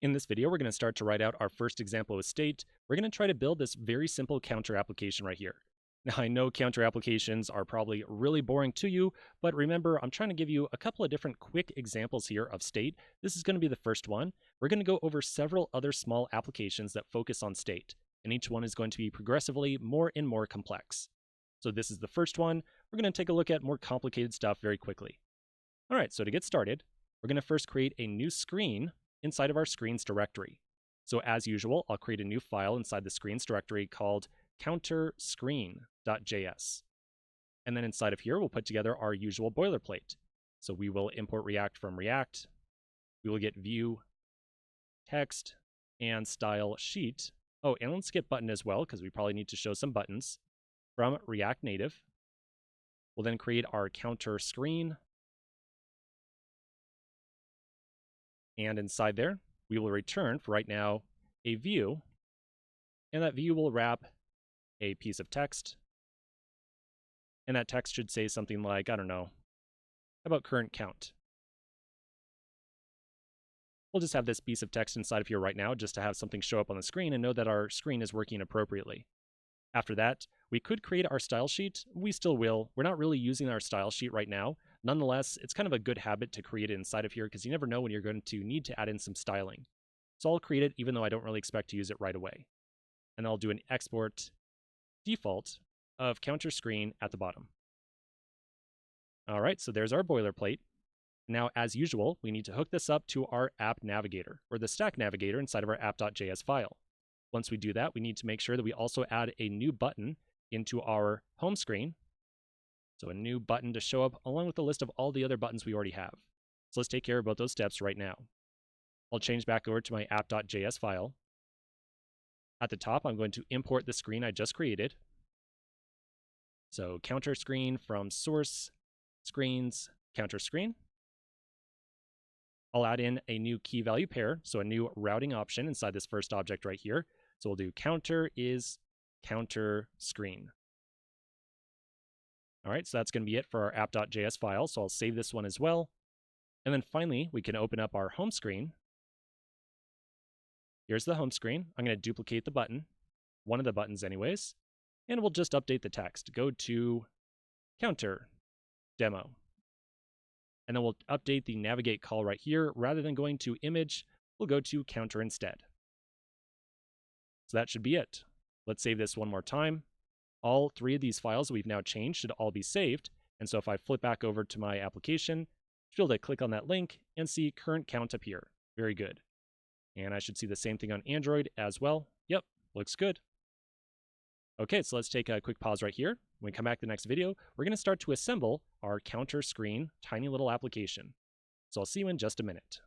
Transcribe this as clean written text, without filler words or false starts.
In this video, we're going to start to write out our first example of state. We're going to try to build this very simple counter application right here. Now, I know counter applications are probably really boring to you, but remember, I'm trying to give you a couple of different quick examples here of state. This is going to be the first one. We're going to go over several other small applications that focus on state, and each one is going to be progressively more and more complex. So this is the first one. We're going to take a look at more complicated stuff very quickly. All right, so to get started, we're going to first create a new screen inside of our screens directory. So as usual, I'll create a new file inside the screens directory called counterscreen.js. And then inside of here, we'll put together our usual boilerplate. So we will import React from React. We will get view, text, and style sheet. Oh, and let's get button as well, because we probably need to show some buttons from React Native. We'll then create our counter screen. And inside there, we will return, for right now, a view. And that view will wrap a piece of text. And that text should say something like, I don't know, how about current count? We'll just have this piece of text inside of here right now just to have something show up on the screen and know that our screen is working appropriately. After that, we could create our style sheet. We still will. We're not really using our style sheet right now. Nonetheless, it's kind of a good habit to create it inside of here because you never know when you're going to need to add in some styling. So I'll create it even though I don't really expect to use it right away. And I'll do an export default of counter screen at the bottom. All right, so there's our boilerplate. Now, as usual, we need to hook this up to our app navigator, or the stack navigator inside of our app.js file. Once we do that, we need to make sure that we also add a new button into our home screen. So a new button to show up along with the list of all the other buttons we already have. So let's take care of both those steps right now. I'll change back over to my app.js file. At the top, I'm going to import the screen I just created. So counter screen from source, screens, counter screen. I'll add in a new key value pair, so a new routing option inside this first object right here. So we'll do counter is counter screen. All right, so that's going to be it for our app.js file. So I'll save this one as well. And then finally, we can open up our home screen. Here's the home screen. I'm going to duplicate the button, one of the buttons anyways, and we'll just update the text. Go to counter demo. And then we'll update the navigate call right here. Rather than going to image, we'll go to counter instead. So that should be it. Let's save this one more time. All three of these files we've now changed should all be saved. And so if I flip back over to my application, I'll be able to click on that link and see current count appear. Very good. And I should see the same thing on Android as well. Yep, looks good. Okay, so let's take a quick pause right here. When we come back to the next video, we're going to start to assemble our counter screen tiny little application. So I'll see you in just a minute.